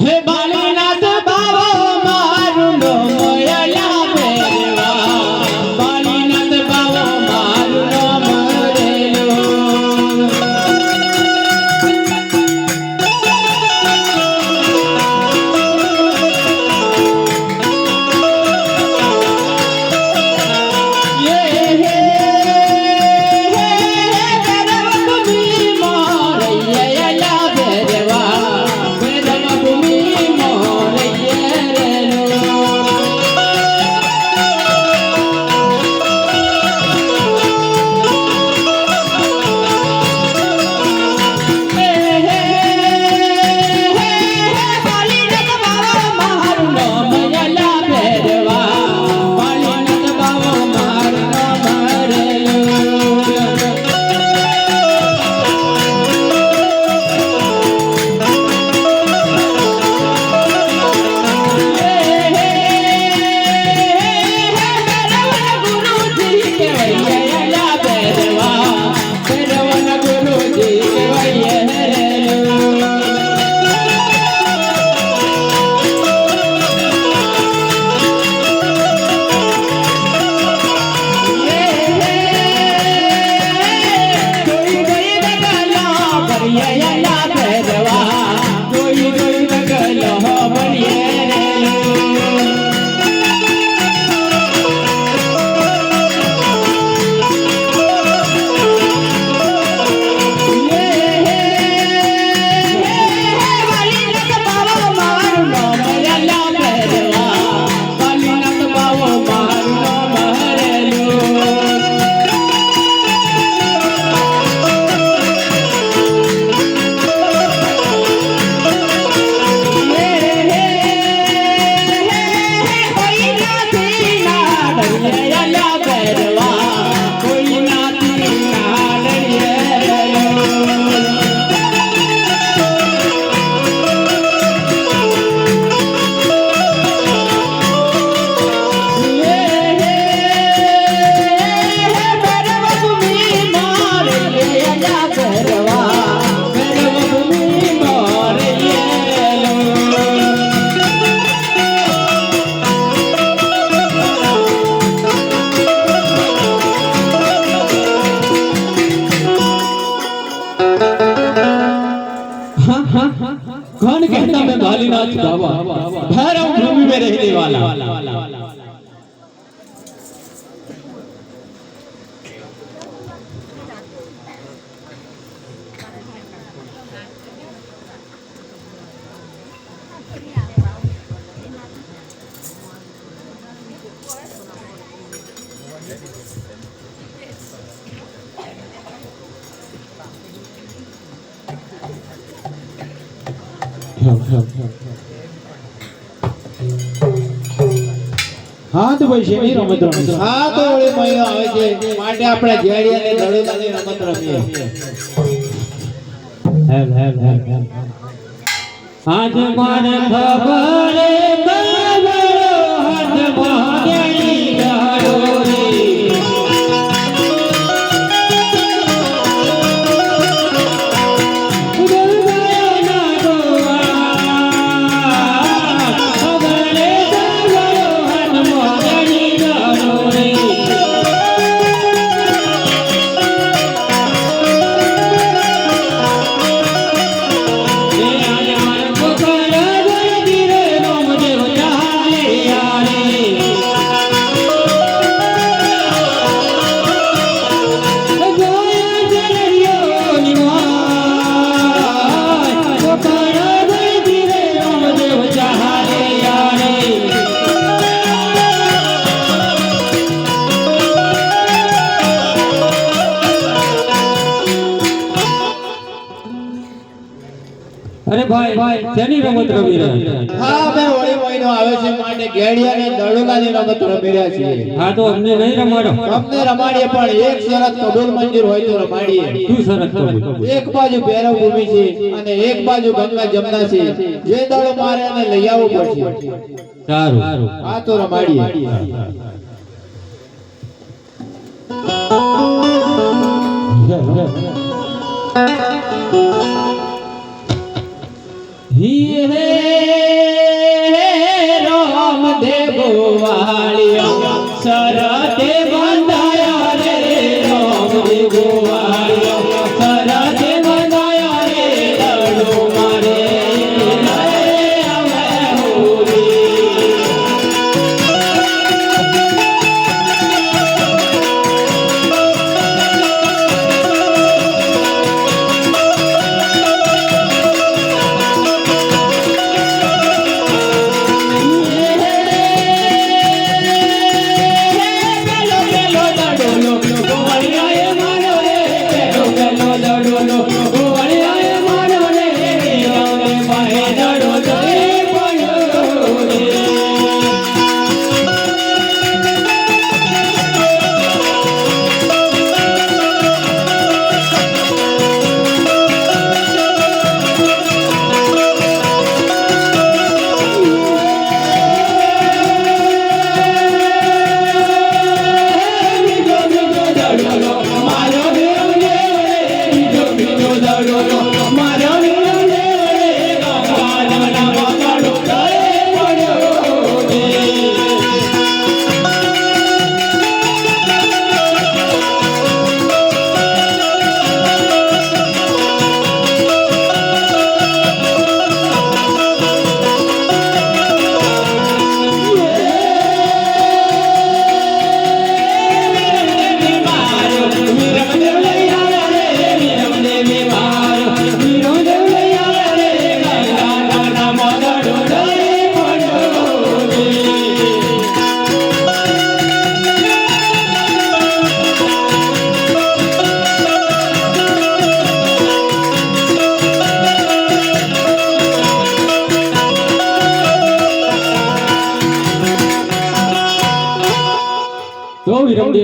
હે બાલીનાથ બાવો મારું નો મોયલા ભેરવા બાલીનાથ બાવો મારું નો મરેલો कौन कहता मैं बालीनाथ बाबा भैरव भूमि में रहने वाला हाँ तो भाई शेनी रमत रमत हाँ तो ओळे મહિનો આવે છે માટે આપણે જેડિયાને દડોલાની રમત રમીએ હેલ આજ મારે ખબરે બાબરો હાથ મારી ગાડો રે अरे भाई શેની રમત રમી રહ્યા હા બે હોળી મહિનો આવે છે માટે ગેડિયાને દડોલાની રમત રમી રહ્યા છીએ હા તો અમને નહીં રમાડો અમને રમાડીએ પણ એક શરત કબૂલ મંજૂર હોય તો રમાડીએ શું શરત કબૂલ એક બાજુ ભૈરવ ભૂમિ છે અને એક બાજુ ગંગા જમના છે જે દડો મારે અને લઈ આવવું પડશે સારું હા તો રમાડીએ હે રામ દેવો વાળિયો સરતે બંધાયા રે રામ દેવો વાળિયો સરતે બંધાયા રે દડો મારે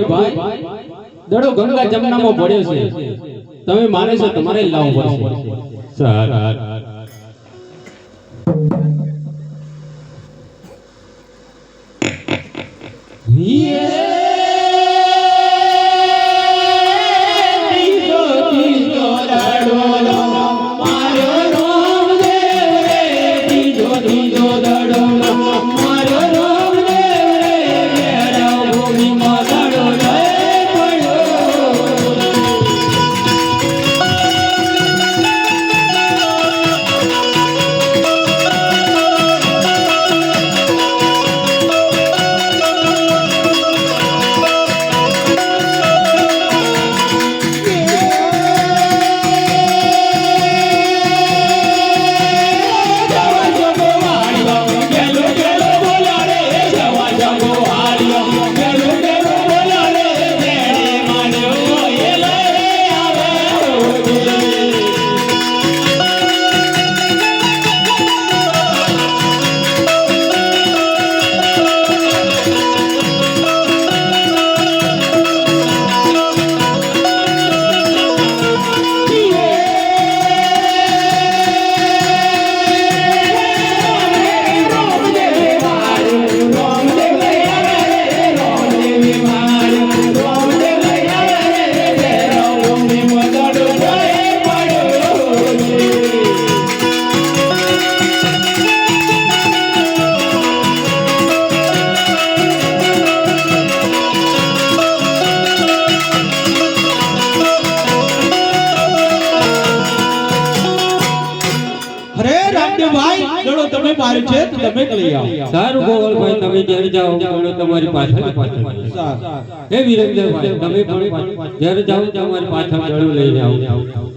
ભાઈ દડો ગંગા જમનામાં પડ્યો છે તમે માને છો તમારે લાવવું પડશે તમે મારી છે તમે લઈ આવો સારું ગોવલભાઈ તમે ઘરે જાઓ ઘોડો તમારી પાછળ સારું હે વિરેન્દ્રભાઈ તમે પણ ઘરે જાઓ તમારી પાછળ ઘોડો લઈને આવો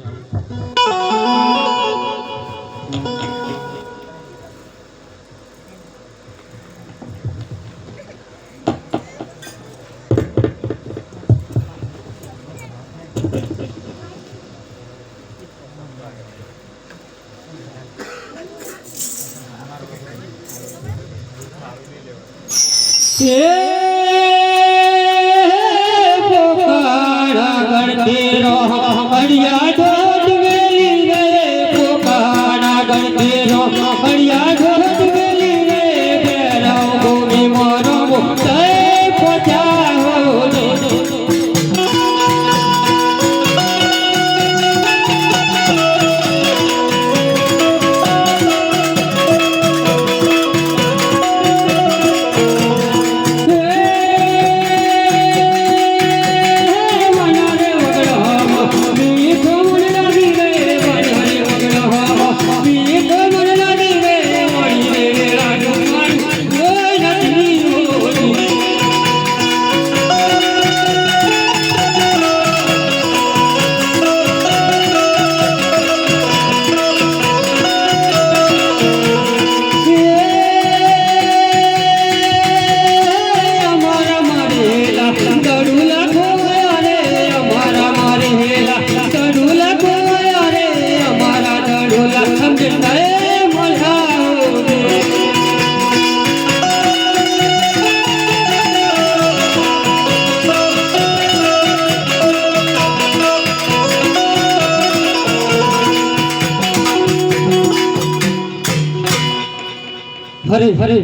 હરે હરે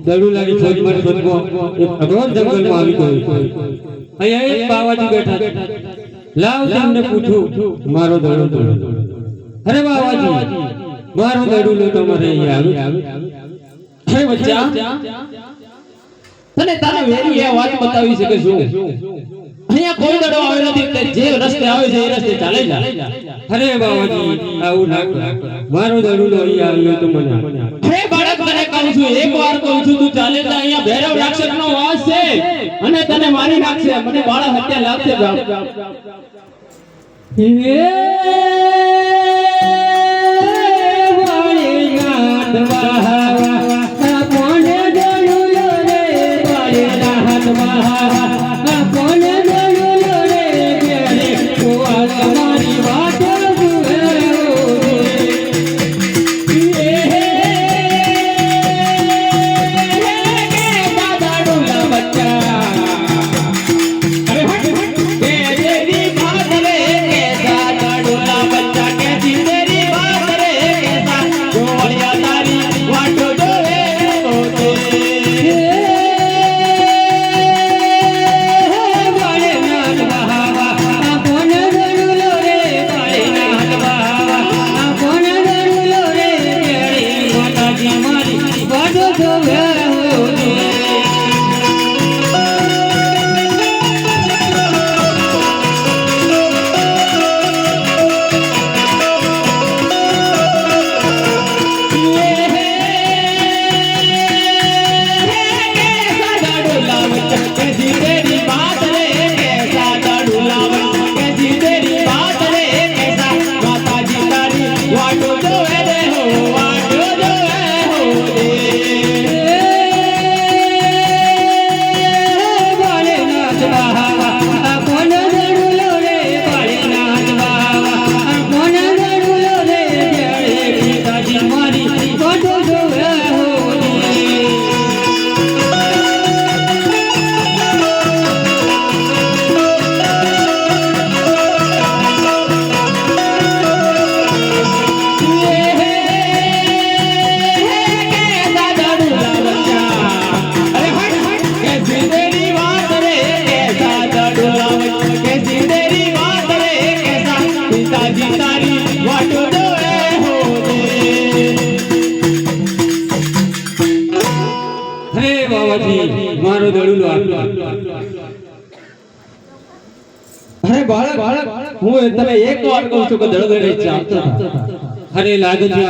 દડુલાની ફોજમાં શોધમાં એક અઘોર જંગલમાં આવી ગયો. અહીંયા એક બાવાજી બેઠા. લાવ તેમને પૂછું મારો દડુલો. અરે બાવાજી, મારો દડુલો તમારે અહીંયા આવ્યો. હે બચ્ચા, તને તારા વેરી એ વાત બતાવી શકે શું? અહીંયા કોઈ દડો આવ્યો નથી, જે રસ્તે આવે છે એ રસ્તે ચાલે જા. અરે બાવાજી, આવું ના કર. મારો દડુલો અહીંયા આવ્યો તો મને. હે બાળક, તને કહું છું, એકવાર કહું છું, તું ચાલે જા. અહીંયા ભૈરવ રાક્ષસનો વાસ છે અને તને મારી નાખશે. મને બાળક હત્યા લાગશે. મારો દડુલો આવ્યો. અરે બાળક, હું તમે એક વાર કહું છું કે દડો લઈ ચાલતો. અરે લાગે છે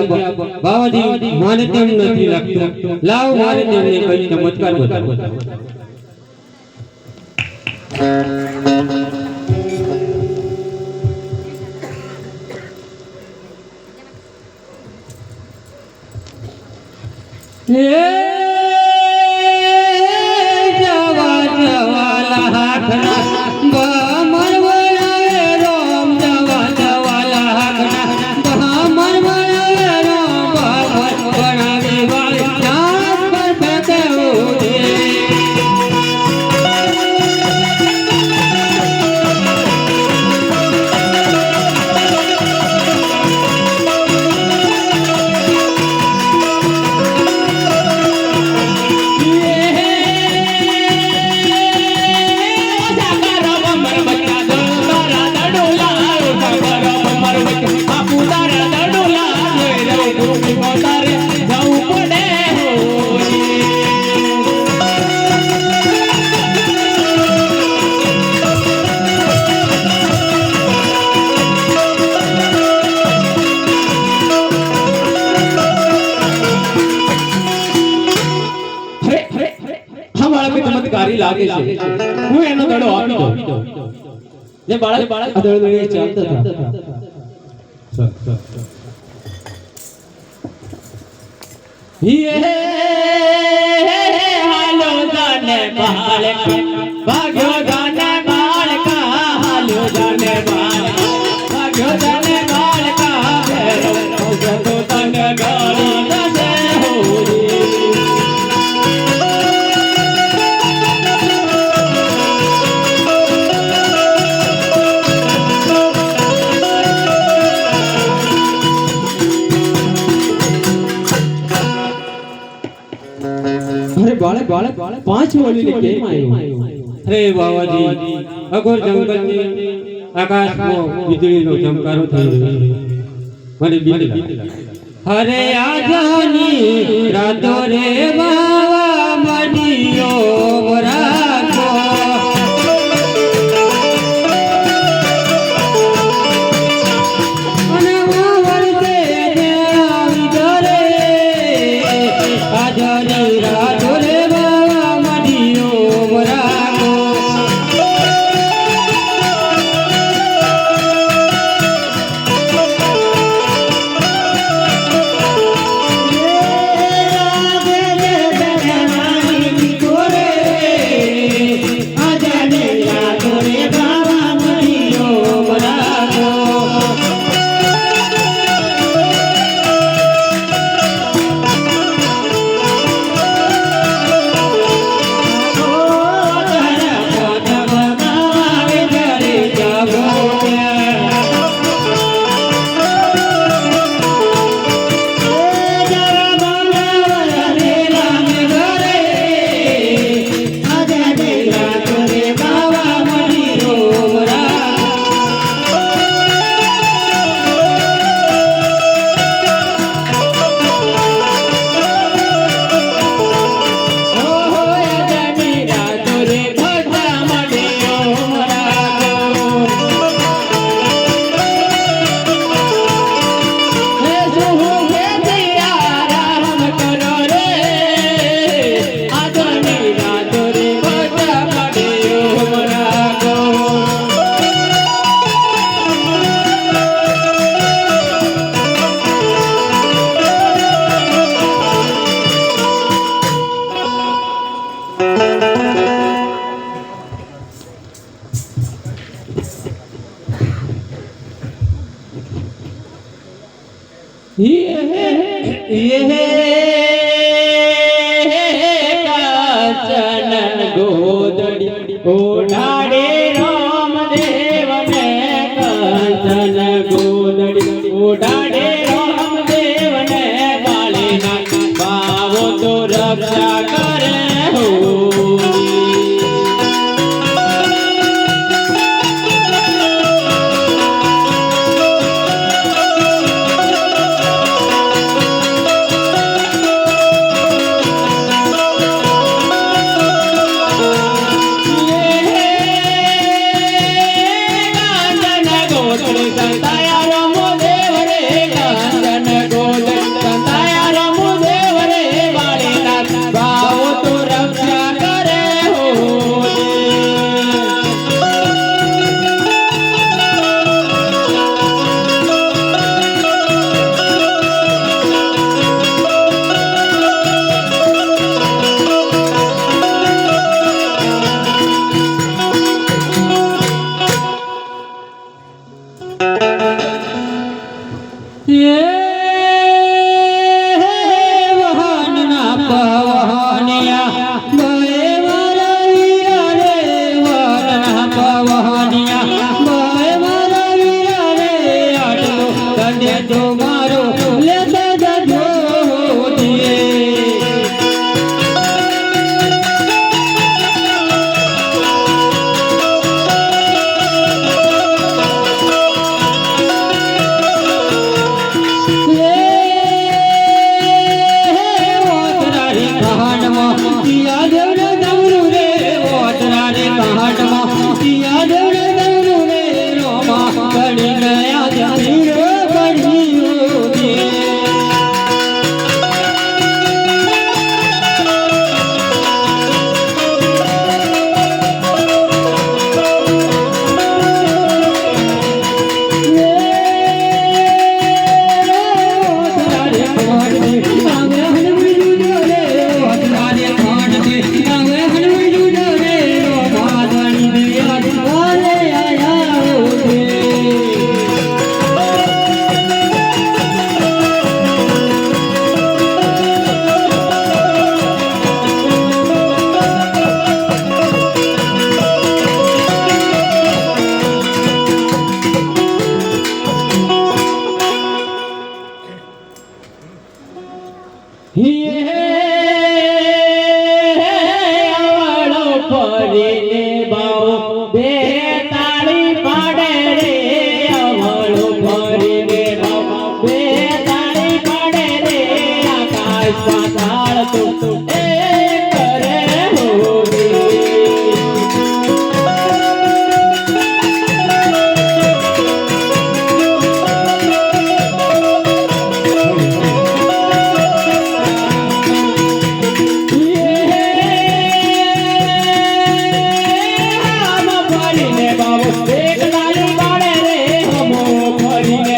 બાવાજી, મને તેમ નથી લાગતું. લાવ મારે તેમને કઈ ચમત્કાર બતાવો. ચમત્કારી લાગે છે. હું એનો દડો આપી દઉં. જે બાળક દડો લઈને ચાલતો હતો. હાલો જાને બાળક, ભાગ્યો જાને બાળકા, હાલો જાને બાળક, ભાગ્યો જાને બાળકા, ભેરો તો તને ગાળી દે હોરી. બાળક 5 બોલીને કેમ આવ્યો? અરે બાવાજી અઘોર જંગલની આકાશમાં વીજળીનો ચમકારો થઈ રહ્યો મને બીક લાગે. અરે આજાની રાતો રે બાવા મડિયો રાખો અને વાવરતે આવી દરે આજાની રાતો રે બાવા મડિયો રાખો. કાચન ગોદડી ઓઢાડે રામદેવને કાચન ગોદડી ઓઢાડે રામદેવને કાળીના બાવો તો રક્ષા કરે હો. ભરીને બાવો બે તાળી પાડે રે અમળું ભરીને બાવો બે તાળી પાડે રે આકાશ પાતાળ તો એક કરે હોરી ભરીને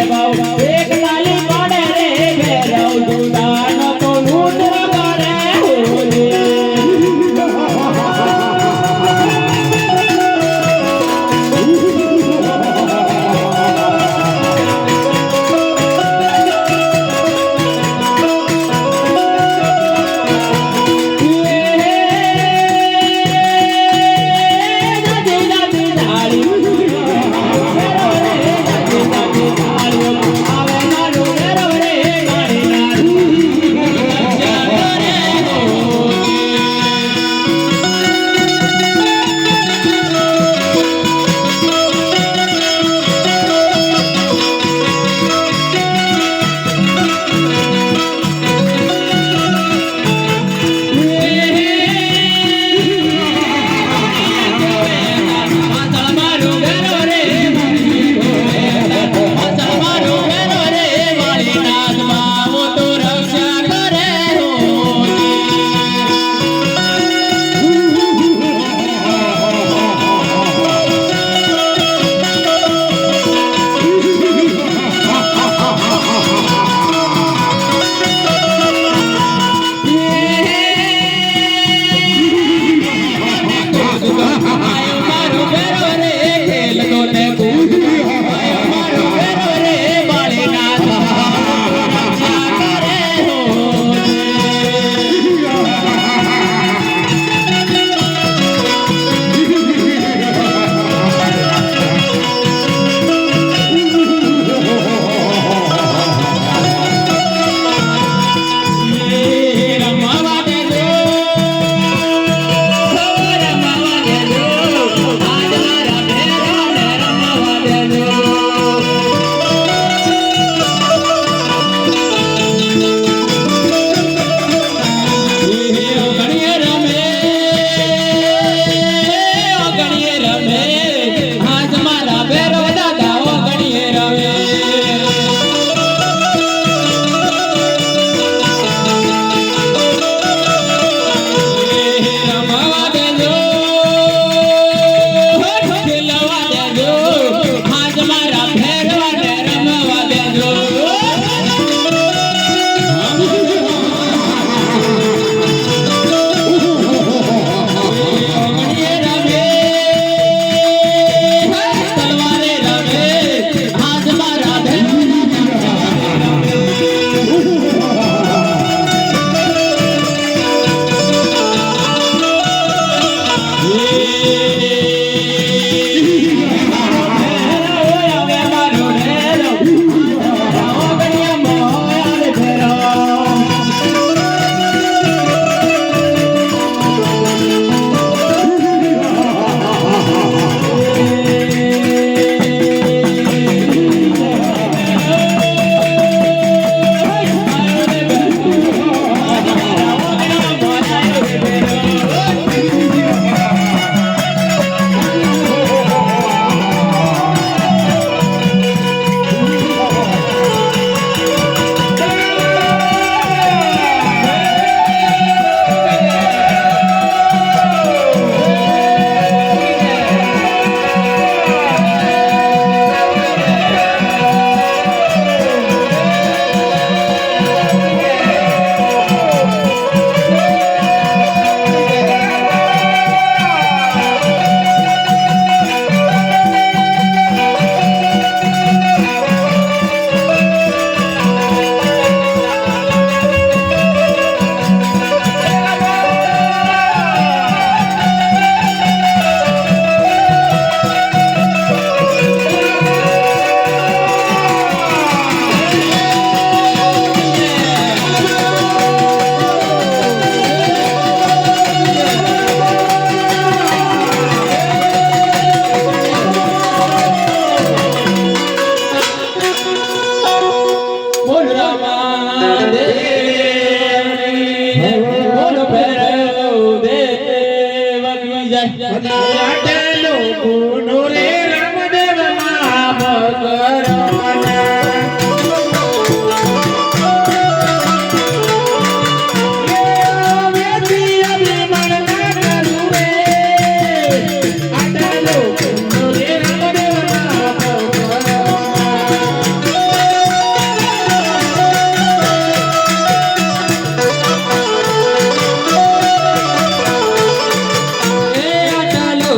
આટલો ગુનો રે રામદેવ માં ભગવાન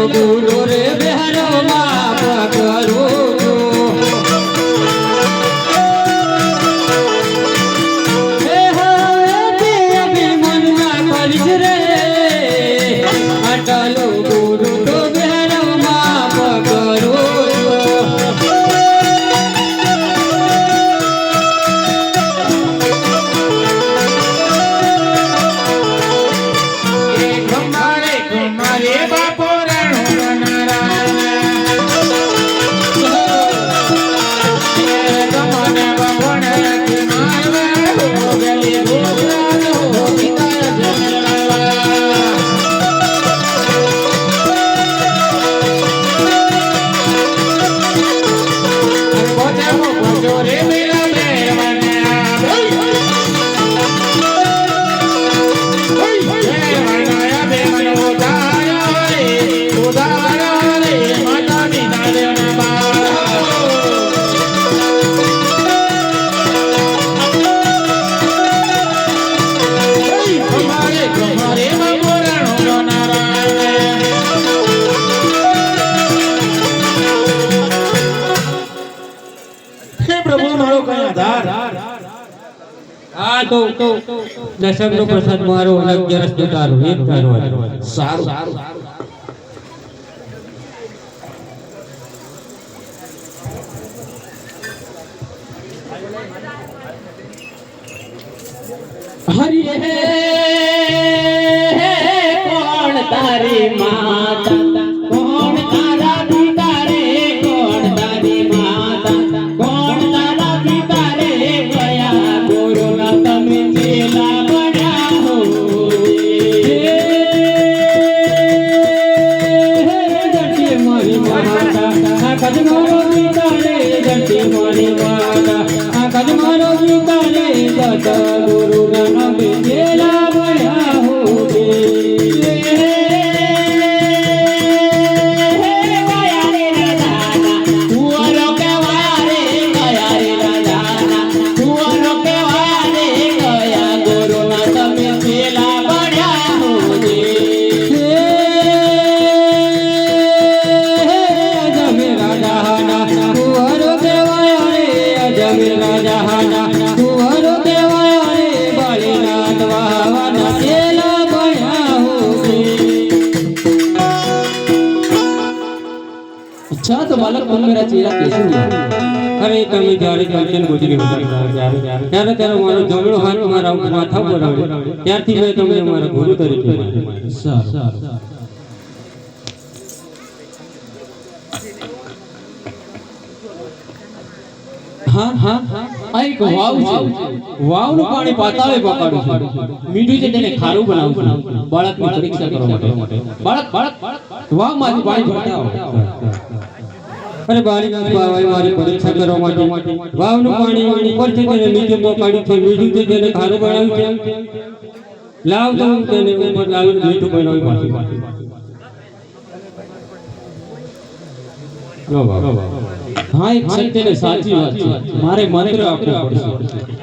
ગુરુ રે બહેરો માપ કરું હે હવે અભિમનમાં કરીશ રે અટલો ગુરુ તો બહેરો માપ કરું મારે બાપો તો દશમનો પ્રસાદ મારો 11 નો તારો એક તારો સારું હરિ હે કોણ તારી માતા કોણ તારા પિતા રે કોણ તારી માતા કોણ તારા પિતા રે ગયા ગુરુના તમે ચેલા બન્યા હો જડતી મારી માતા આ કદ મારો પિતા રે જડતી મારી માતા આ કદ મારો પિતા રે જત ગુરુના નમે ચેલા બન્યા હો अच्छा तो बालक तुम मेरा चेहरा कैसे हुआ अरे તમે જ્યારે કંચન ગુજરી ત્યારે ત્યારે મારો જમણો હાથ મારા માથા પર આવ્યો ત્યારથી મેં તમને મારા ગુરુ તરીકે માન્યો સારું હા હા આ એક વાવ છે વાવનું પાણી પાતાળે પકાડું છે મીઠું છે તેને ખારું બનાવું બાળકની પરીક્ષા કરવા માટે બાળક વાવમાંથી પાણી ભરતા અરે બારી મારી પરીક્ષા કરવા માટે વાવનું પાણી ઉપરથી તેને મીઠું પકાડ્યું છે મીઠું તેને ખારું બનાવ્યું છે લાવ તો તેને ઉપર લાવીને મીઠું બનાવી પાછું હા એક સત્ય ને સાચી વાત છે મારે મંત્ર આપવો પડશે